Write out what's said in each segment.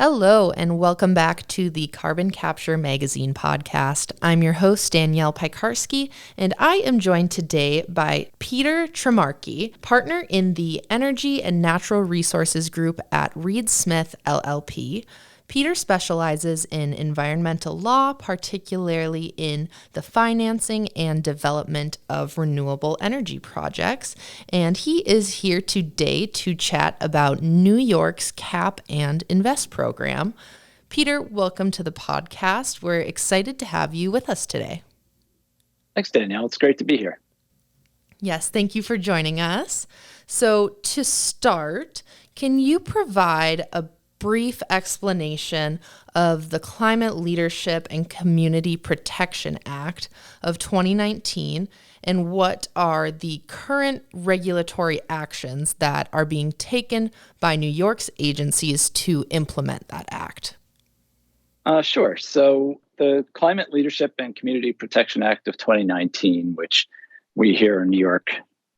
Hello, and welcome back to the Carbon Capture Magazine podcast. I'm your host, Danielle Piekarski, and I am joined today by Peter Trimarchi, partner in the Energy and Natural Resources Group at Reed Smith LLP. Peter specializes in environmental law, particularly in the financing and development of renewable energy projects, and he is here today to chat about New York's Cap and Invest program. Peter, welcome to the podcast. We're excited to have you with us today. Thanks, Danielle. It's great to be here. Yes, thank you for joining us. So to start, can you provide a brief explanation of the Climate Leadership and Community Protection Act of 2019 and what are the current regulatory actions that are being taken by New York's agencies to implement that act? Sure. So the Climate Leadership and Community Protection Act of 2019, which we here in New York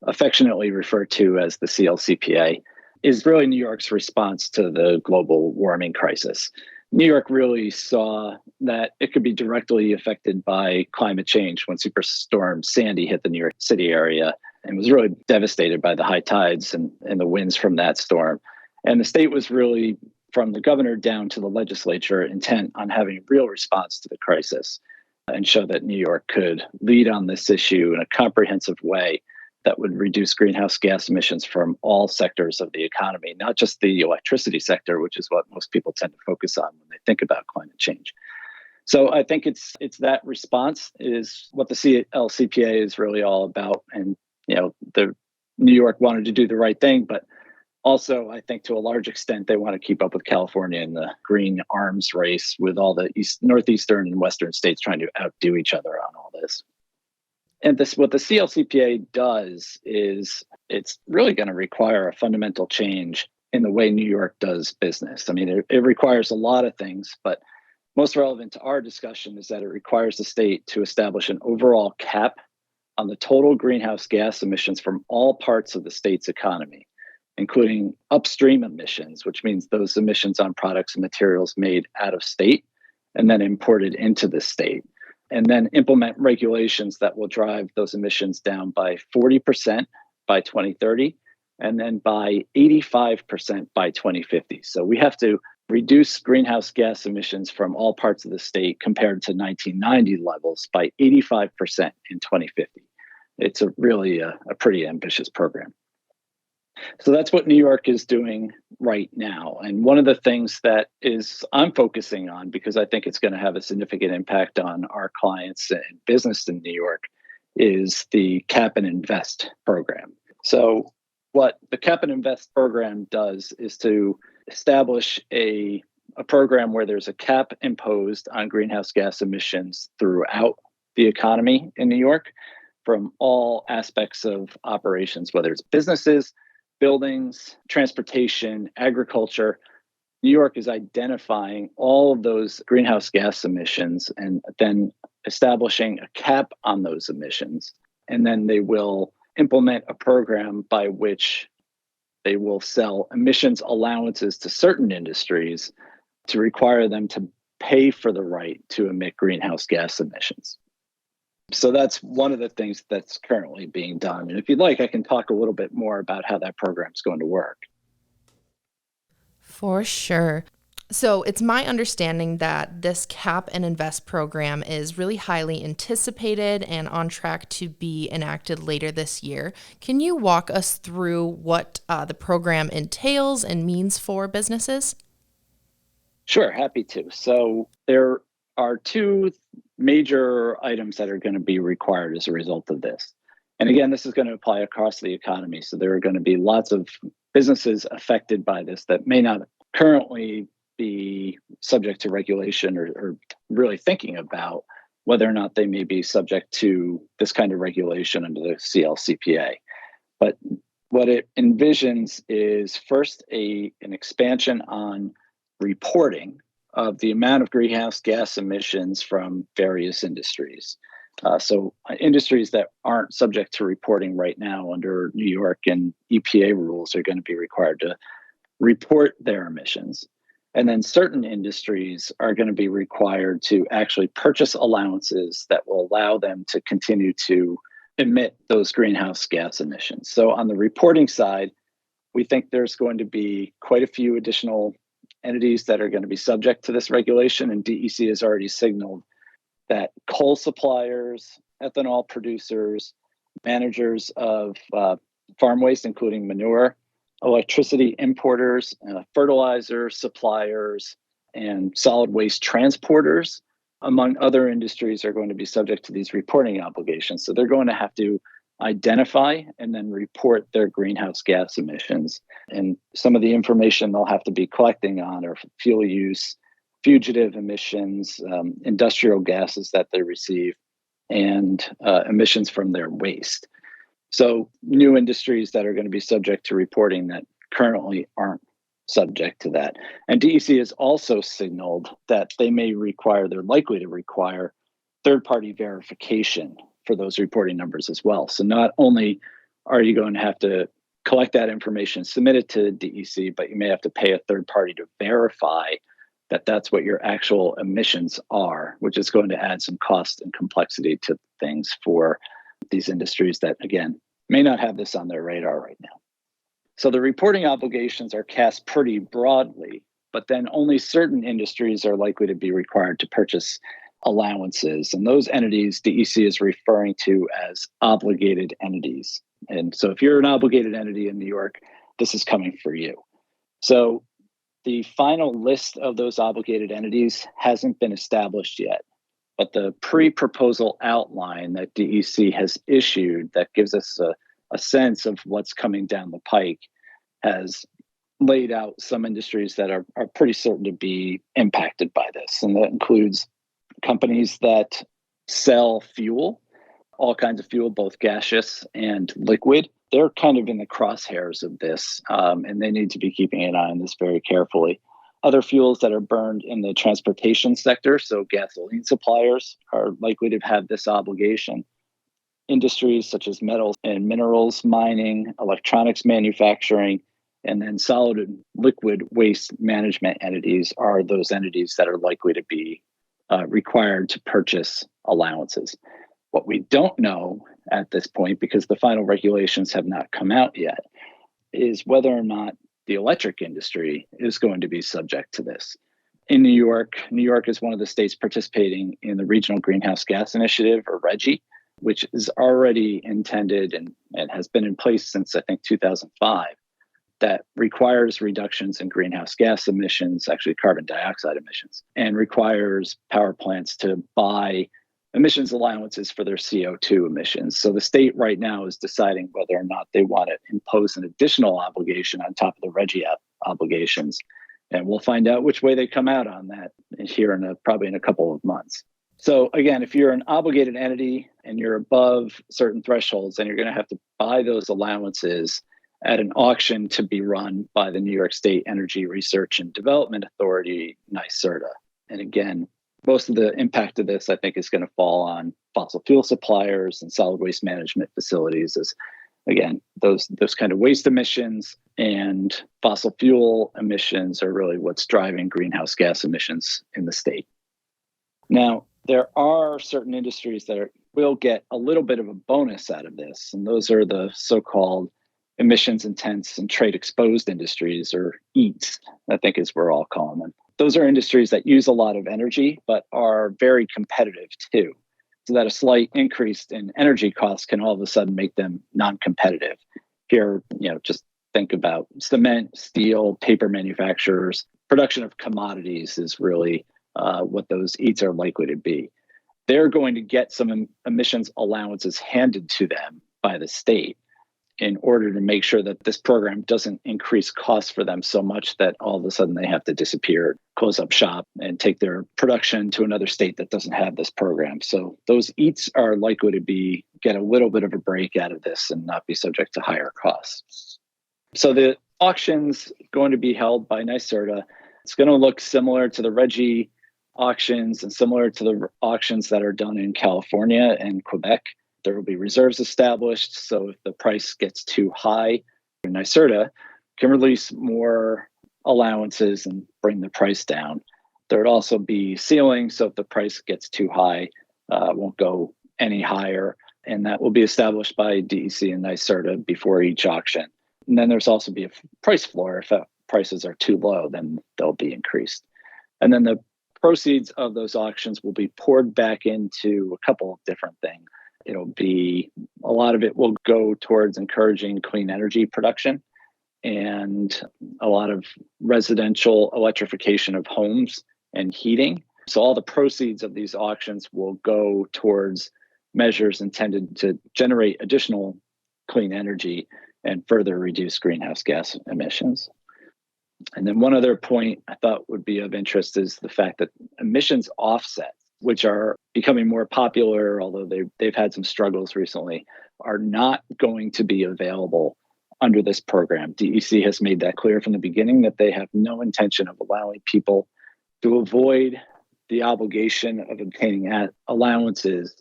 affectionately refer to as the CLCPA, is really New York's response to the global warming crisis. New York really saw that it could be directly affected by climate change when Superstorm Sandy hit the New York City area and was really devastated by the high tides and the winds from that storm. And the state was really, from the governor down to the legislature, intent on having a real response to the crisis and show that New York could lead on this issue in a comprehensive way that would reduce greenhouse gas emissions from all sectors of the economy, not just the electricity sector, which is what most people tend to focus on when they think about climate change. So I think it's that response is what the CLCPA is really all about. And, the New York wanted to do the right thing, but also I think to a large extent, they want to keep up with California in the green arms race with all the northeastern and western states trying to outdo each other on all this. And what the CLCPA does is it's really going to require a fundamental change in the way New York does business. I mean, it requires a lot of things, but most relevant to our discussion is that it requires the state to establish an overall cap on the total greenhouse gas emissions from all parts of the state's economy, including upstream emissions, which means those emissions on products and materials made out of state and then imported into the state. And then implement regulations that will drive those emissions down by 40% by 2030, and then by 85% by 2050. So we have to reduce greenhouse gas emissions from all parts of the state compared to 1990 levels by 85% in 2050. It's really a pretty ambitious program. So that's what New York is doing right now. And one of the things that I'm focusing on, because I think it's going to have a significant impact on our clients and business in New York, is the Cap and Invest program. So what the Cap and Invest program does is to establish a program where there's a cap imposed on greenhouse gas emissions throughout the economy in New York from all aspects of operations, whether it's businesses, buildings, transportation, agriculture. New York is identifying all of those greenhouse gas emissions and then establishing a cap on those emissions. And then they will implement a program by which they will sell emissions allowances to certain industries to require them to pay for the right to emit greenhouse gas emissions. So that's one of the things that's currently being done. And if you'd like, I can talk a little bit more about how that program is going to work. For sure. So it's my understanding that this Cap and Invest program is really highly anticipated and on track to be enacted later this year. Can you walk us through what the program entails and means for businesses? Sure, happy to. So there are two major items that are going to be required as a result of this. And again, this is going to apply across the economy. So there are going to be lots of businesses affected by this that may not currently be subject to regulation or really thinking about whether or not they may be subject to this kind of regulation under the CLCPA. But what it envisions is first an expansion on reporting of the amount of greenhouse gas emissions from various industries. So industries that aren't subject to reporting right now under New York and EPA rules are going to be required to report their emissions. And then certain industries are going to be required to actually purchase allowances that will allow them to continue to emit those greenhouse gas emissions. So on the reporting side, we think there's going to be quite a few additional entities that are going to be subject to this regulation. And DEC has already signaled that coal suppliers, ethanol producers, managers of farm waste, including manure, electricity importers, fertilizer suppliers, and solid waste transporters, among other industries, are going to be subject to these reporting obligations. So they're going to have to identify and then report their greenhouse gas emissions. And some of the information they'll have to be collecting on are fuel use, fugitive emissions, industrial gases that they receive, and emissions from their waste. So new industries that are going to be subject to reporting that currently aren't subject to that. And DEC has also signaled that they're likely to require third-party verification for those reporting numbers as well. So not only are you going to have to collect that information, submit it to DEC, but you may have to pay a third party to verify that that's what your actual emissions are, which is going to add some cost and complexity to things for these industries that, again, may not have this on their radar right now. So the reporting obligations are cast pretty broadly, but then only certain industries are likely to be required to purchase allowances. And those entities DEC is referring to as obligated entities. And so if you're an obligated entity in New York, this is coming for you. So the final list of those obligated entities hasn't been established yet, but the pre-proposal outline that DEC has issued that gives us a sense of what's coming down the pike has laid out some industries that are pretty certain to be impacted by this. And that includes companies that sell fuel, all kinds of fuel, both gaseous and liquid. They're kind of in the crosshairs of this, and they need to be keeping an eye on this very carefully. Other fuels that are burned in the transportation sector, so gasoline suppliers, are likely to have this obligation. Industries such as metals and minerals mining, electronics manufacturing, and then solid and liquid waste management entities are those entities that are likely to be required to purchase allowances. What we don't know at this point, because the final regulations have not come out yet, is whether or not the electric industry is going to be subject to this. In New York is one of the states participating in the Regional Greenhouse Gas Initiative, or RGGI, which is already intended and has been in place since, I think, 2005, that requires reductions in greenhouse gas emissions, actually carbon dioxide emissions, and requires power plants to buy emissions allowances for their CO2 emissions. So the state right now is deciding whether or not they want to impose an additional obligation on top of the RGGI obligations. And we'll find out which way they come out on that here probably in a couple of months. So again, if you're an obligated entity and you're above certain thresholds, then you're going to have to buy those allowances at an auction to be run by the New York State Energy Research and Development Authority, NYSERDA. And again, most of the impact of this, I think, is going to fall on fossil fuel suppliers and solid waste management facilities, as, again, those kind of waste emissions and fossil fuel emissions are really what's driving greenhouse gas emissions in the state. Now, there are certain industries that will get a little bit of a bonus out of this, and those are the so-called emissions intense and trade exposed industries, or EATs, I think is what we're all calling them. Those are industries that use a lot of energy, but are very competitive too. So that a slight increase in energy costs can all of a sudden make them non-competitive. Here, just think about cement, steel, paper manufacturers. Production of commodities is really what those EATs are likely to be. They're going to get some emissions allowances handed to them by the state in order to make sure that this program doesn't increase costs for them so much that all of a sudden they have to disappear, close up shop, and take their production to another state that doesn't have this program. So those EATs are likely to get a little bit of a break out of this and not be subject to higher costs. So the auction's going to be held by NYSERDA. It's going to look similar to the RGGI auctions and similar to the auctions that are done in California and Quebec. There will be reserves established, so if the price gets too high, NYSERDA can release more allowances and bring the price down. There would also be ceilings, so if the price gets too high, it won't go any higher. And that will be established by DEC and NYSERDA before each auction. And then there's also be a price floor. If prices are too low, then they'll be increased. And then the proceeds of those auctions will be poured back into a couple of different things. It'll be, a lot of it will go towards encouraging clean energy production and a lot of residential electrification of homes and heating. So all the proceeds of these auctions will go towards measures intended to generate additional clean energy and further reduce greenhouse gas emissions. And then one other point I thought would be of interest is the fact that emissions offsets, which are becoming more popular, although they've had some struggles recently, are not going to be available under this program. DEC has made that clear from the beginning that they have no intention of allowing people to avoid the obligation of obtaining allowances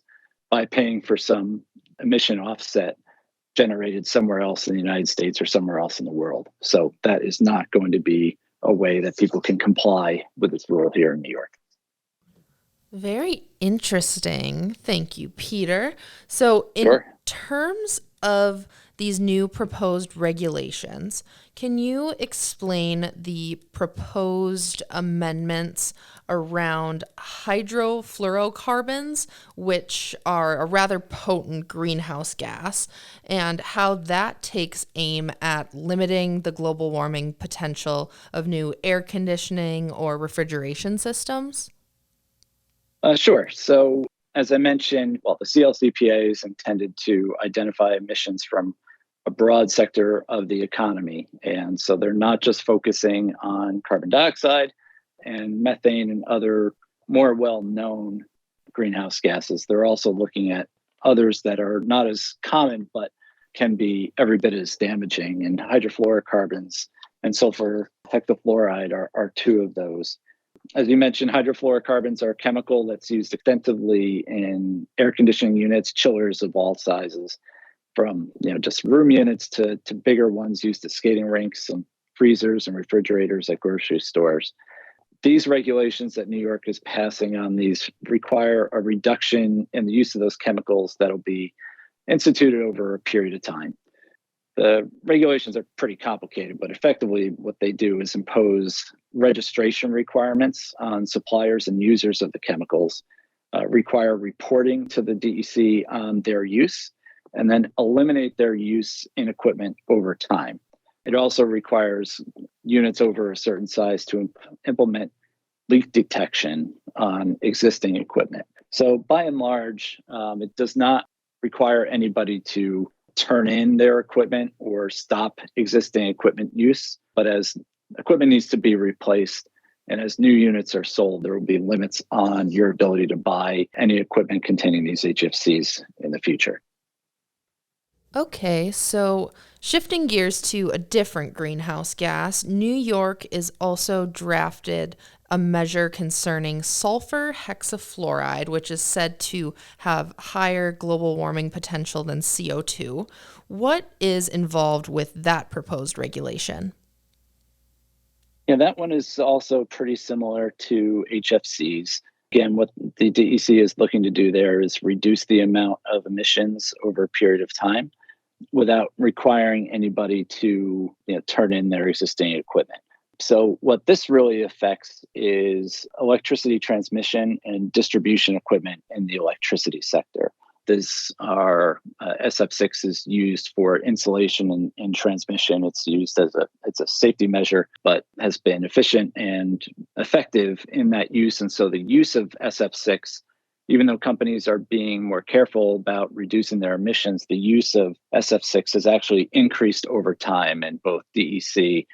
by paying for some emission offset generated somewhere else in the United States or somewhere else in the world. So that is not going to be a way that people can comply with this rule here in New York. Very interesting. Thank you, Peter. So in terms of these new proposed regulations, can you explain the proposed amendments around hydrofluorocarbons, which are a rather potent greenhouse gas, and how that takes aim at limiting the global warming potential of new air conditioning or refrigeration systems? Sure. So as I mentioned, the CLCPA is intended to identify emissions from a broad sector of the economy. And so they're not just focusing on carbon dioxide and methane and other more well-known greenhouse gases. They're also looking at others that are not as common, but can be every bit as damaging. And hydrofluorocarbons and sulfur hexafluoride are two of those. As you mentioned, hydrofluorocarbons are a chemical that's used extensively in air conditioning units, chillers of all sizes, from just room units to bigger ones used at skating rinks and freezers and refrigerators at grocery stores. These regulations that New York is passing on these require a reduction in the use of those chemicals that'll be instituted over a period of time. The regulations are pretty complicated, but effectively what they do is impose registration requirements on suppliers and users of the chemicals, require reporting to the DEC on their use, and then eliminate their use in equipment over time. It also requires units over a certain size to implement leak detection on existing equipment. So by and large, it does not require anybody to turn in their equipment or stop existing equipment use. But as equipment needs to be replaced and as new units are sold, there will be limits on your ability to buy any equipment containing these HFCs in the future. Okay, so shifting gears to a different greenhouse gas, New York is also drafted a measure concerning sulfur hexafluoride, which is said to have higher global warming potential than CO2. What is involved with that proposed regulation? Yeah, that one is also pretty similar to HFCs. Again, what the DEC is looking to do there is reduce the amount of emissions over a period of time without requiring anybody to turn in their existing equipment. So what this really affects is electricity transmission and distribution equipment in the electricity sector. SF6 is used for insulation and transmission. It's used as a safety measure, but has been efficient and effective in that use. And so the use of SF6, even though companies are being more careful about reducing their emissions, the use of SF6 has actually increased over time in both DEC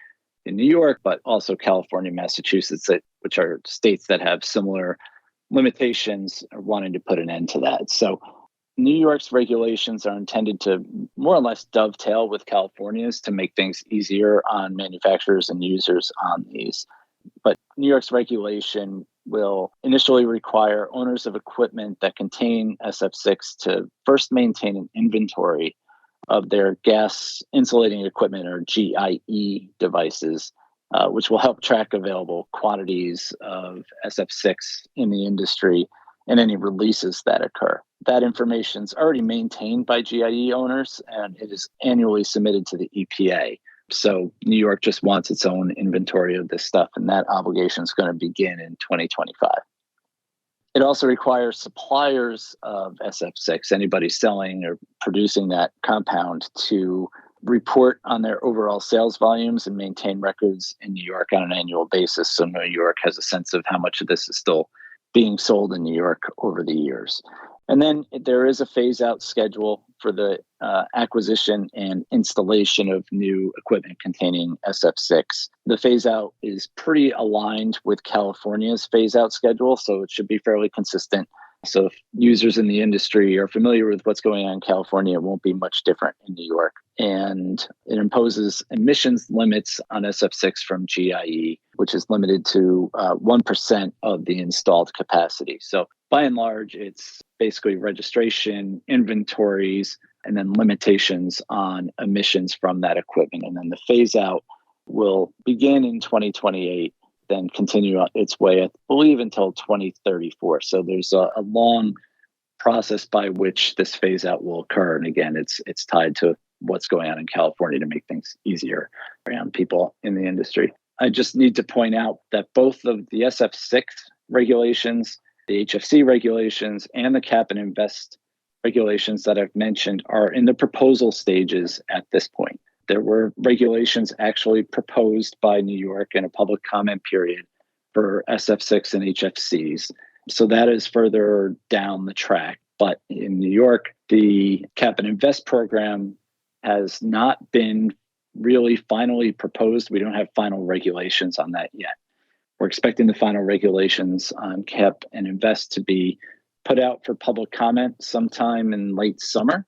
in New York, but also California, Massachusetts, which are states that have similar limitations, are wanting to put an end to that. So New York's regulations are intended to more or less dovetail with California's to make things easier on manufacturers and users on these. But New York's regulation will initially require owners of equipment that contain SF6 to first maintain an inventory of their gas insulating equipment, or GIE devices, which will help track available quantities of SF6 in the industry and any releases that occur. That information is already maintained by GIE owners, and it is annually submitted to the EPA. So New York just wants its own inventory of this stuff, and that obligation is going to begin in 2025. It also requires suppliers of SF6, anybody selling or producing that compound, to report on their overall sales volumes and maintain records in New York on an annual basis. So New York has a sense of how much of this is still being sold in New York over the years. And then there is a phase out schedule for the acquisition and installation of new equipment containing SF6. The phase out is pretty aligned with California's phase out schedule, so it should be fairly consistent. So if users in the industry are familiar with what's going on in California, it won't be much different in New York. And it imposes emissions limits on SF6 from GIE, which is limited to 1% of the installed capacity. So by and large, it's basically registration, inventories, and then limitations on emissions from that equipment. And then the phase out will begin in 2028, then continue its way, I believe, until 2034. So there's a long process by which this phase out will occur. And again, it's tied to what's going on in California to make things easier around people in the industry. I just need to point out that both of the SF6 regulations, the HFC regulations, and the cap and invest regulations that I've mentioned are in the proposal stages at this point. There were regulations actually proposed by New York in a public comment period for SF6 and HFCs. So that is further down the track. But in New York, the cap and invest program has not been really finally proposed. We don't have final regulations on that yet. We're expecting the final regulations on cap and invest to be put out for public comment sometime in late summer,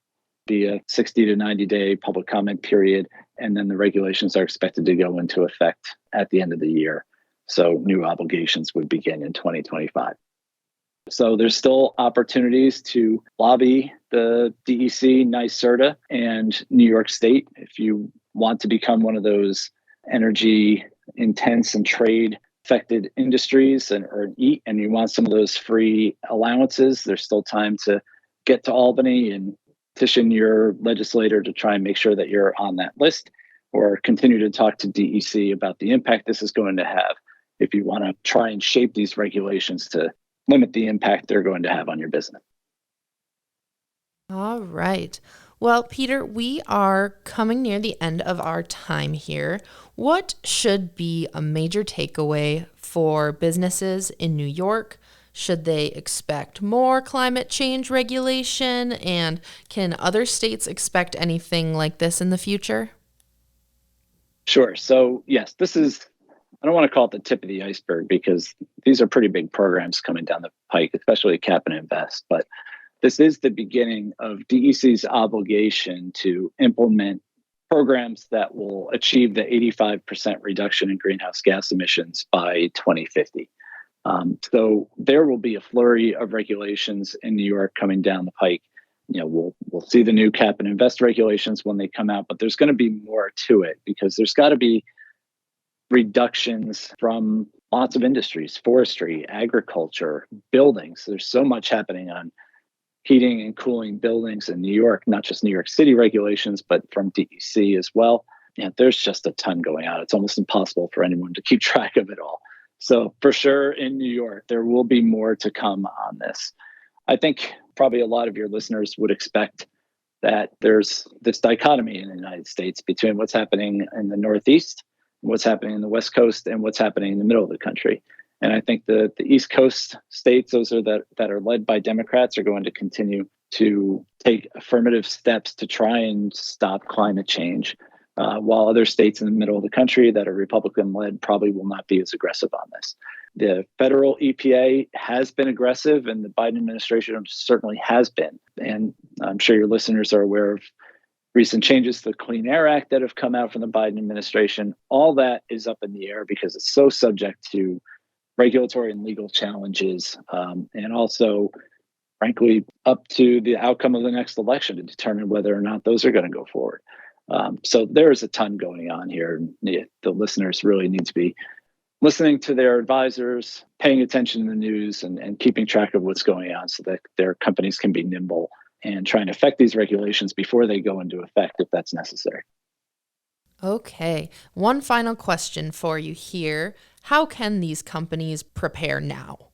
be a 60 to 90 day public comment period. And then the regulations are expected to go into effect at the end of the year. So new obligations would begin in 2025. So there's still opportunities to lobby the DEC, NYSERDA, and New York State if you want to become one of those energy intense and trade affected industries and you want some of those free allowances. There's still time to get to Albany and petition your legislator to try and make sure that you're on that list, or continue to talk to DEC about the impact this is going to have if you want to try and shape these regulations to limit the impact they're going to have on your business. All right. Well, Peter, we are coming near the end of our time here. What should be a major takeaway for businesses in New York? Should they expect more climate change regulation? And can other states expect anything like this in the future? Sure. So, yes, this is, I don't want to call it the tip of the iceberg because these are pretty big programs coming down the pike, especially cap and invest. But this is the beginning of DEC's obligation to implement programs that will achieve the 85% reduction in greenhouse gas emissions by 2050. So there will be a flurry of regulations in New York coming down the pike. We'll see the new cap and invest regulations when they come out, but there's going to be more to it because there's got to be reductions from lots of industries, forestry, agriculture, buildings. There's so much happening on heating and cooling buildings in New York, not just New York City regulations, but from DEC as well. There's just a ton going on. It's almost impossible for anyone to keep track of it all. So for sure in New York, there will be more to come on this. I think probably a lot of your listeners would expect that there's this dichotomy in the United States between what's happening in the Northeast, what's happening in the West Coast, and what's happening in the middle of the country. And I think the East Coast states, those are that are led by Democrats, are going to continue to take affirmative steps to try and stop climate change, while other states in the middle of the country that are Republican-led probably will not be as aggressive on this. The federal EPA has been aggressive, and the Biden administration certainly has been. And I'm sure your listeners are aware of recent changes to the Clean Air Act that have come out from the Biden administration. All that is up in the air because it's so subject to regulatory and legal challenges, and also, frankly, up to the outcome of the next election to determine whether or not those are going to go forward. So there is a ton going on here. The listeners really need to be listening to their advisors, paying attention to the news, and keeping track of what's going on so that their companies can be nimble and trying to affect these regulations before they go into effect if that's necessary. Okay, one final question for you here. How can these companies prepare now?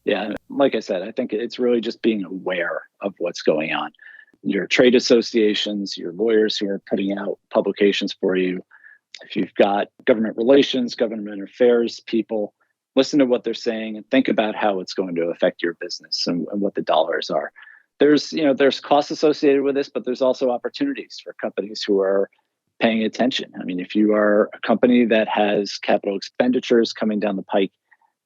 Yeah, like I said, I think it's really just being aware of what's going on. Your trade associations, your lawyers who are putting out publications for you, if you've got government relations, government affairs people, listen to what they're saying and think about how it's going to affect your business and what the dollars are. There's costs associated with this, but there's also opportunities for companies who are paying attention. I mean, if you are a company that has capital expenditures coming down the pike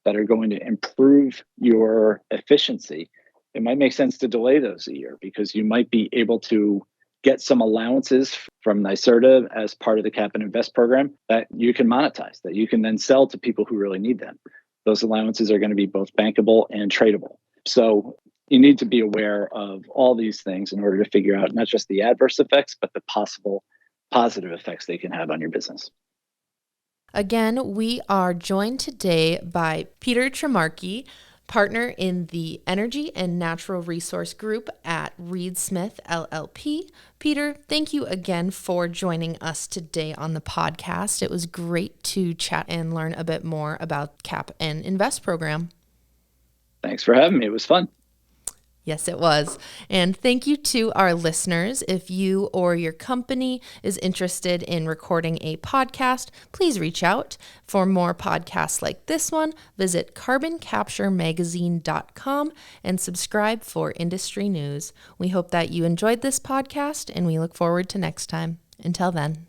that are going to improve your efficiency, it might make sense to delay those a year because you might be able to get some allowances from NYSERDA as part of the Cap and Invest program that you can monetize, that you can then sell to people who really need them. Those allowances are going to be both bankable and tradable. So you need to be aware of all these things in order to figure out not just the adverse effects, but the possible positive effects they can have on your business. Again, we are joined today by Peter Trimarchi, partner in the Energy and Natural Resource Group at Reed Smith LLP. Peter, thank you again for joining us today on the podcast. It was great to chat and learn a bit more about Cap and Invest program. Thanks for having me. It was fun. Yes, it was. And thank you to our listeners. If you or your company is interested in recording a podcast, please reach out. For more podcasts like this one, visit carboncapturemagazine.com and subscribe for industry news. We hope that you enjoyed this podcast and we look forward to next time. Until then.